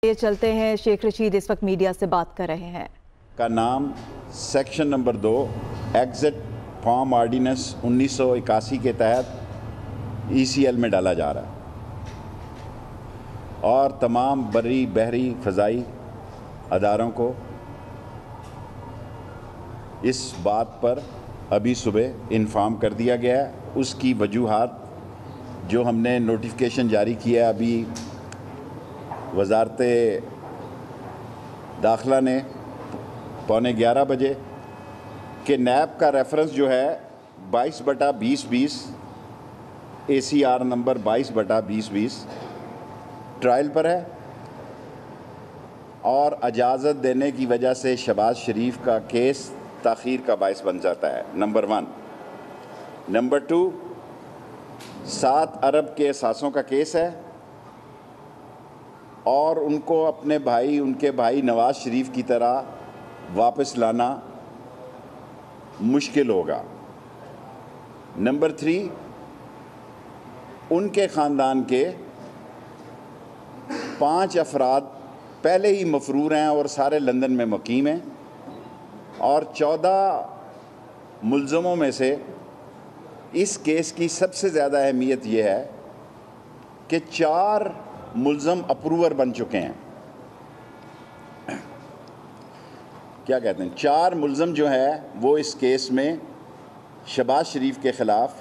یہ چلتے ہیں، شیخ رشید اس وقت میڈیا سے بات کر رہے ہیں۔ کا نام section number 2 exit form ordinance 1981 کے تحت ECL میں ڈالا جا رہا ہے اور تمام بری بحری فضائی اداروں کو اس بات پر ابھی صبح انفارم کر دیا گیا ہے۔ اس کی وجوہات جو ہم نے نوٹیفیکیشن جاری کیا ہے ابھی وزارت داخلہ نے 11:15 بجے کہ نیب کا ریفرنس جو ہے 22/2020 ACR نمبر 22/2020 ٹرائل پر ہے اور اجازت دینے کی وجہ سے شہباز شریف کا کیس تاخیر کا باعث بن جاتا ہے، نمبر 1۔ نمبر 2، 7 ارب کے اثاثوں کا کیس ہے اور ان کو اپنے بھائی، ان کے بھائی نواز شریف کی طرح واپس لانا مشکل ہوگا۔ نمبر 3، ان کے خاندان کے 5 افراد پہلے ہی مفرور ہیں اور سارے لندن میں مقیم ہیں اور 14 ملزموں میں سے اس کیس کی سب سے زیادہ اہمیت یہ ہے کہ 4 ملزم اپروور بن چکے ہیں۔ کیا کہتے ہیں 4 ملزم جو ہے وہ اس کیس میں شہباز شریف کے خلاف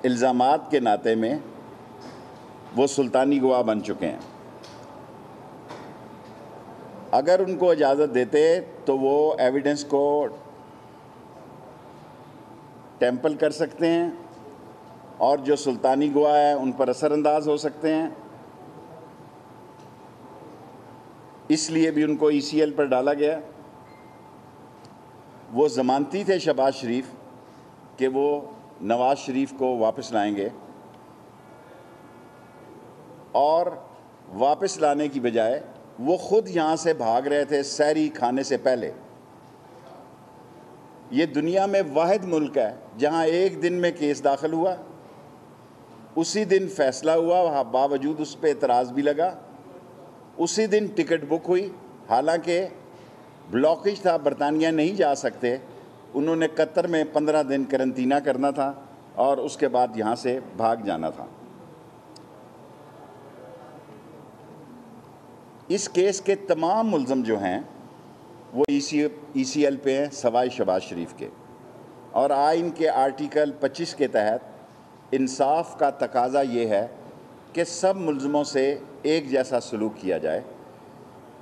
الزامات کے ناطے میں وہ سلطانی گواہ بن چکے ہیں۔ اگر ان کو اجازت دیتے تو وہ ایویڈنس کو ٹیمپل کر سکتے ہیں اور جو سلطانی گواہ ہیں ان پر اثر انداز ہو سکتے ہیں، اس لیے بھی ان کو ECL پر ڈالا گیا۔ وہ ضمانتی تھے شہباز شریف کہ وہ نواز شریف کو واپس لائیں گے اور واپس لانے کی بجائے وہ خود یہاں سے بھاگ رہے تھے سحری کھانے سے پہلے۔ یہ دنیا میں واحد ملک ہے جہاں ایک دن میں کیس داخل ہوا، اسی دن فیصلہ ہوا، باوجود اس پہ اعتراض بھی لگا، اسی دن ٹکٹ بک ہوئی، حالانکہ بلاکیج تھا، برطانیہ نہیں جا سکتے، انہوں نے قطر میں 15 دن قرنطینہ کرنا تھا اور اس کے بعد یہاں سے بھاگ جانا تھا۔ اس کیس کے تمام ملزم جو ہیں وہ ECL پہ ہیں سوائے شہباز شریف کے، اور آئین کے آرٹیکل 25 کے تحت انصاف کا تقاضا یہ ہے کہ سب ملزموں سے ایک جیسا سلوک کیا جائے،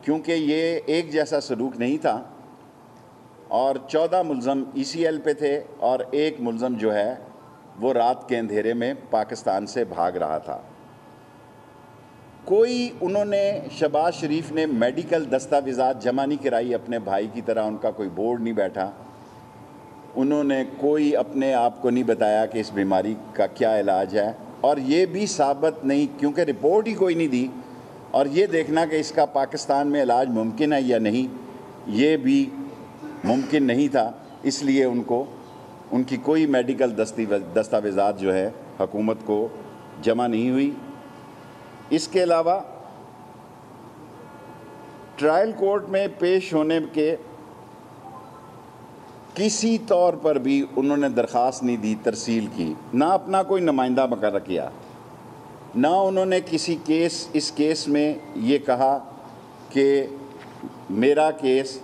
کیونکہ یہ ایک جیسا سلوک نہیں تھا اور 14 ملزم ECL پہ تھے اور ایک ملزم جو ہے وہ رات کے اندھیرے میں پاکستان سے بھاگ رہا تھا۔ انہوں نے شہباز شریف نے میڈیکل دستاویزات جمع نہیں کرائی، اپنے بھائی کی طرح ان کا کوئی بورڈ نہیں بیٹھا، انہوں نے کوئی اپنے آپ کو نہیں بتایا کہ اس بیماری کا کیا علاج ہے، اور یہ بھی ثابت نہیں، کیونکہ رپورٹ ہی کوئی نہیں دی، اور یہ دیکھنا کہ اس کا پاکستان میں علاج ممکن ہے یا نہیں یہ بھی ممکن نہیں تھا، اس لیے ان کی کوئی میڈیکل دستاویزات جو ہے حکومت کو جمع نہیں ہوئی۔ اس کے علاوہ ٹرائل کورٹ میں پیش ہونے کے کسی طور پر بھی انہوں نے درخواست نہیں دی ترسیل کی، نہ اپنا کوئی نمائندہ مقرر کیا، نہ انہوں نے اس کیس میں یہ کہا کہ میرا کیس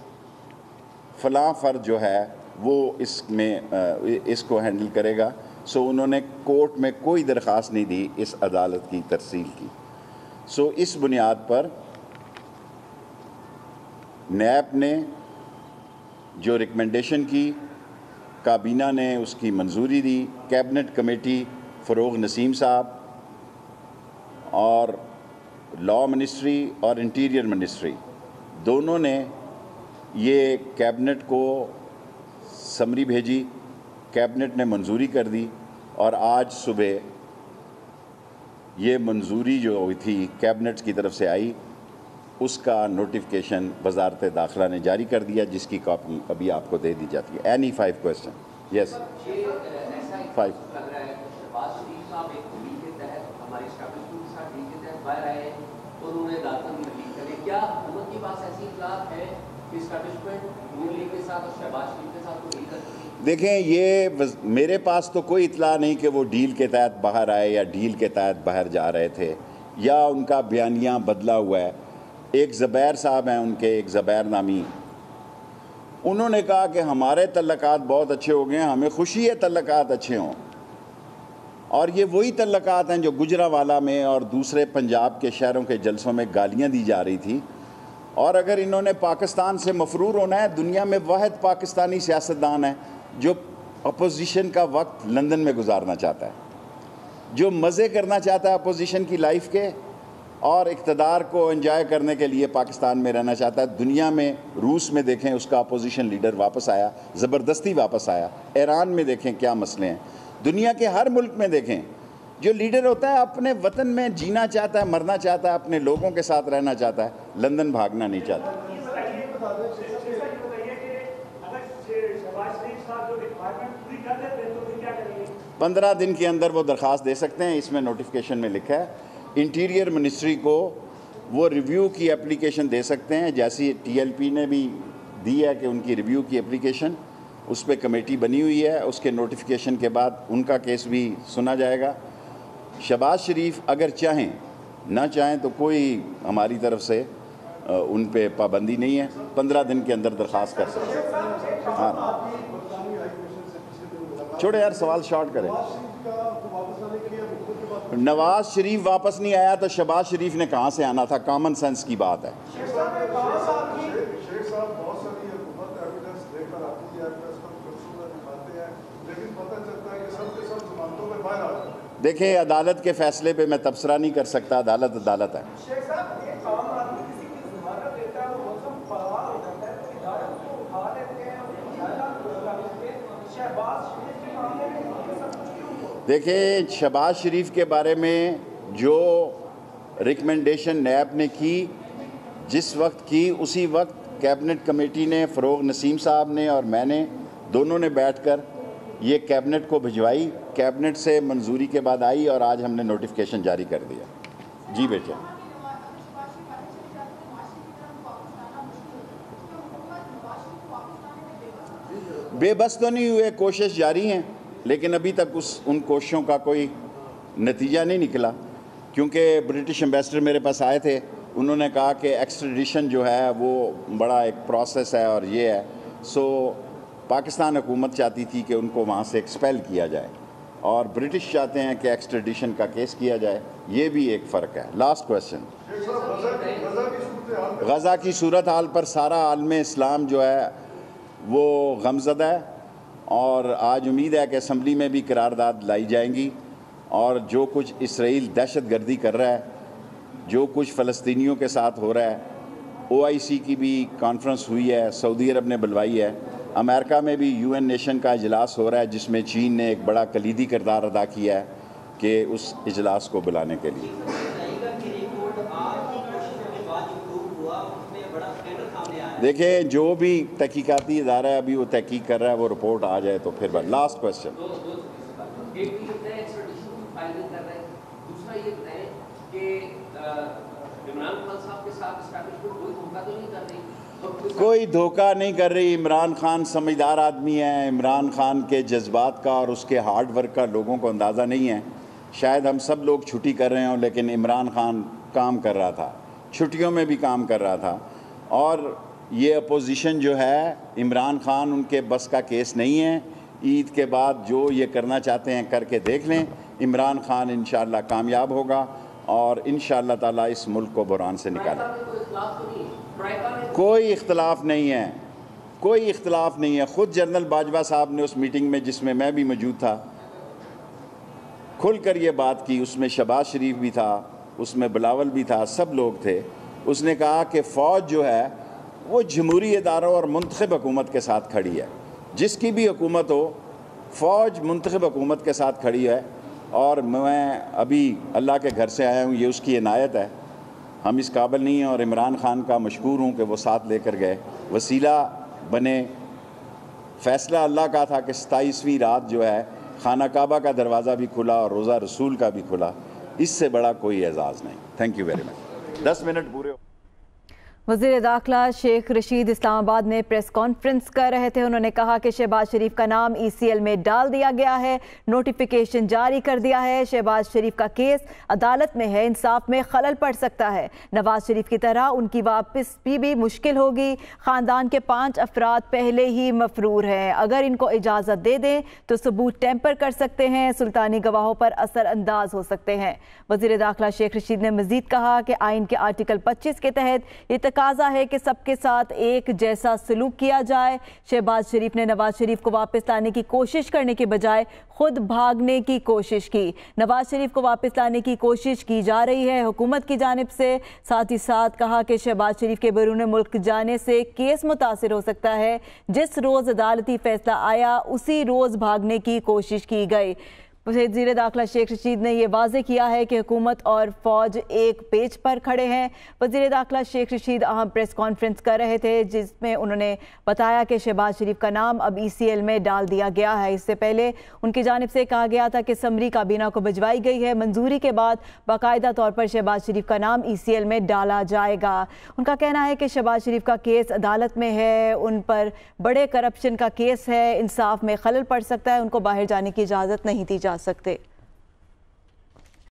فلاں فرد جو ہے وہ اس کو ہینڈل کرے گا، سو انہوں نے کورٹ میں کوئی درخواست نہیں دی اس عدالت کی ترسیل کی۔ سو اس بنیاد پر نیب نے جو ریکمنڈیشن کی، کابینہ نے اس کی منظوری دی، کیبنٹ کمیٹی فروغ نسیم صاحب اور لاء منسٹری اور انٹیریئر منسٹری دونوں نے یہ کیبنٹ کو سمری بھیجی، کیبنٹ نے منظوری کر دی اور آج صبح یہ منظوری جو ہوئی تھی کیبنٹ کی طرف سے آئی، اس کا نوٹیفیکیشن وزارت داخلہ نے جاری کر دیا، جس کی کاپی ابھی آپ کو دے دی جاتی ہے۔ Any 5 question? یس 5۔ انہوں نے کیا حکومت کے پاس ایسی اطلاعات ہے کہ اسٹیبلشمنٹ نون لیگ کے ساتھ اور شہباز شریف کے ساتھ ڈیل کرتی ہے؟ دیکھیں یہ میرے پاس تو کوئی اطلاع نہیں کہ وہ ڈیل کے تحت باہر آئے یا ڈیل کے تحت باہر جا رہے تھے یا ان کا بیانیہ بدلا ہوا ہے. ایک زبیر صاحب ہیں ان کے، ایک زبیر نامی، انہوں نے کہا کہ ہمارے تعلقات بہت اچھے ہو گئے ہیں، ہمیں خوشی ہے تعلقات اچھے ہوں. اور یہ وہی تعلقات ہیں جو گجرانوالہ میں اور دوسرے پنجاب کے شہروں کے جلسوں میں گالیاں دی جا رہی تھی. اور اگر انہوں نے پاکستان سے مفرور ہونا ہے، دنیا میں واحد پاکستانی سیاستدان ہے جو اپوزیشن کا وقت لندن میں گزارنا چاہتا ہے، جو مزے کرنا چاہتا ہے اپوزیشن کی لائف کے اور اقتدار کو انجوائے کرنے کے لیے پاکستان میں رہنا چاہتا ہے. دنیا میں روس میں دیکھیں اس کا اپوزیشن لیڈر واپس آیا، زبردستی واپس آیا. ایران میں دیکھیں کیا مسئلے ہیں. دنیا کے ہر ملک میں دیکھیں جو لیڈر ہوتا ہے اپنے وطن میں جینا چاہتا ہے، مرنا چاہتا ہے، اپنے لوگوں کے ساتھ رہنا چاہتا ہے، لندن بھاگنا نہیں چاہتا. 15 دن کے اندر وہ درخواست دے سکتے ہیں. اس میں نوٹیفیکیشن میں لکھا ہے انٹیریئر منسٹری کو وہ ریویو کی اپلیکیشن دے سکتے ہیں، جیسی ٹی ایل پی نے بھی دی ہے کہ ان کی ریویو کی اپلیکیشن، اس پہ کمیٹی بنی ہوئی ہے. اس کے نوٹیفیکیشن کے بعد ان کا کیس بھی سنا جائے گا. شہباز شریف اگر چاہیں نہ چاہیں تو کوئی ہماری طرف سے ان پہ پابندی نہیں ہے، 15 دن کے اندر درخواست کر سکتے ہیں. ہاں چھوڑے یار، سوال شارٹ کریں. نواز شریف واپس نہیں آیا تو شہباز شریف نے کہاں سے آنا تھا؟ کامن سینس کی بات ہے. دیکھیں عدالت کے فیصلے پہ میں تبصرہ نہیں کر سکتا، عدالت عدالت ہے. دیکھیں شہباز شریف کے بارے میں جو ریکمنڈیشن نیب نے کی، جس وقت کی اسی وقت کیبنٹ کمیٹی نے، فروغ نسیم صاحب نے اور میں نے دونوں نے بیٹھ کر یہ کیبنٹ کو بھجوائی. کیبنٹ سے منظوری کے بعد آئی اور آج ہم نے نوٹیفیکیشن جاری کر دیا. جی بیٹے. بے بس تو نہیں ہوئے، کوشش جاری ہیں، لیکن ابھی تک ان کوششوں کا کوئی نتیجہ نہیں نکلا. کیونکہ برٹش ایمبیسڈر میرے پاس آئے تھے، انہوں نے کہا کہ ایکسٹریڈیشن جو ہے وہ بڑا ایک پروسیس ہے اور یہ ہے. سو پاکستان حکومت چاہتی تھی کہ ان کو وہاں سے ایکسپیل کیا جائے اور برٹش چاہتے ہیں کہ ایکسٹریڈیشن کا کیس کیا جائے. یہ بھی ایک فرق ہے. Last question. غزہ کی صورتحال پر سارا عالم اسلام جو ہے وہ غمزدہ ہے اور آج امید ہے کہ اسمبلی میں بھی قرارداد لائی جائیں گی. اور جو کچھ اسرائیل دہشت گردی کر رہا ہے، جو کچھ فلسطینیوں کے ساتھ ہو رہا ہے، OIC کی بھی کانفرنس ہوئی ہے، سعودی عرب نے بلوائی ہے. امریکہ میں بھی UN نیشن کا اجلاس ہو رہا ہے جس میں چین نے ایک بڑا کلیدی کردار ادا کیا ہے کہ اس اجلاس کو بلانے کے لیے. دیکھیں جو بھی تحقیقاتی ادارہ ہے ابھی وہ تحقیق کر رہا ہے، وہ رپورٹ آ جائے تو پھر بات. Last question. کوئی دھوکہ نہیں کر رہی. عمران خان سمجھدار آدمی ہے. عمران خان کے جذبات کا اور اس کے ہارڈ ورک کا لوگوں کو اندازہ نہیں ہے. شاید ہم سب لوگ چھٹی کر رہے ہوں لیکن عمران خان کام کر رہا تھا، چھٹیوں میں بھی کام کر رہا تھا. اور یہ اپوزیشن جو ہے، عمران خان ان کے بس کا کیس نہیں ہے. عید کے بعد جو یہ کرنا چاہتے ہیں کر کے دیکھ لیں. عمران خان انشاءاللہ کامیاب ہوگا اور انشاءاللہ تعالیٰ اس ملک کو بحران سے نکالے. کوئی اختلاف نہیں ہے، کوئی اختلاف نہیں ہے. خود جنرل باجوہ صاحب نے اس میٹنگ میں جس میں بھی موجود تھا کھل کر یہ بات کی. اس میں شہباز شریف بھی تھا، اس میں بلاول بھی تھا، سب لوگ تھے. اس نے کہا کہ فوج جو ہے وہ جمہوری اداروں اور منتخب حکومت کے ساتھ کھڑی ہے. جس کی بھی حکومت ہو، فوج منتخب حکومت کے ساتھ کھڑی ہے. اور میں ابھی اللہ کے گھر سے آیا ہوں، یہ اس کی عنایت ہے. ہم اس قابل نہیں ہیں اور عمران خان کا مشکور ہوں کہ وہ ساتھ لے کر گئے، وسیلہ بنے. فیصلہ اللہ کا تھا کہ 27ویں رات جو ہے خانہ کعبہ کا دروازہ بھی کھلا اور روزہ رسول کا بھی کھلا. اس سے بڑا کوئی اعزاز نہیں. Thank you very much. 10 minute پورے ہو. وزیر داخلہ شیخ رشید اسلام آباد میں پریس کانفرنس کر رہے تھے. انہوں نے کہا کہ شہباز شریف کا نام ECL میں ڈال دیا گیا ہے, نوٹیفیکیشن جاری کر دیا ہے. شہباز شریف کا کیس عدالت میں ہے, انصاف میں خلل پڑ سکتا ہے. نواز شریف کی طرح ان کی واپسی بھی مشکل ہوگی. خاندان کے 5 افراد پہلے ہی مفرور ہیں. اگر ان کو اجازت دے دیں تو ثبوت ٹیمپر کر سکتے ہیں, سلطانی گواہوں پر اثر انداز ہو سکتے ہیں. وزیر داخلہ شیخ رشید نے مزید کہا کہ آئین کے آرٹیکل 25 کے تحت یہ تقاضا ہے کہ سب کے ساتھ ایک جیسا سلوک کیا جائے. شہباز شریف نے نواز شریف کو واپس لانے کی کوشش کرنے کے بجائے خود بھاگنے کی کوشش کی. نواز شریف کو واپس لانے کی کوشش کی جا رہی ہے حکومت کی جانب سے. ساتھ ہی ساتھ کہا کہ شہباز شریف کے بیرون ملک جانے سے کیس متاثر ہو سکتا ہے. جس روز عدالتی فیصلہ آیا اسی روز بھاگنے کی کوشش کی گئی. وزیر داخلہ شیخ رشید نے یہ واضح کیا ہے کہ حکومت اور فوج ایک پیج پر کھڑے ہیں. وزیر داخلہ شیخ رشید اہم پریس کانفرنس کر رہے تھے جس میں انہوں نے بتایا کہ شہباز شریف کا نام اب ECL میں ڈال دیا گیا ہے. اس سے پہلے ان کی جانب سے کہا گیا تھا کہ سمری کابینہ کو بھجوائی گئی ہے. منظوری کے بعد باقاعدہ طور پر شہباز شریف کا نام ECL میں ڈالا جائے گا. ان کا کہنا ہے کہ شہباز شریف کا کیس عدالت میں ہے, ان پر بڑے کرپشن کا کیس ہے, انصاف میں خلل پڑ سکتا ہے, ان کو باہر جانے کی اجازت نہیں دی جا سکتے.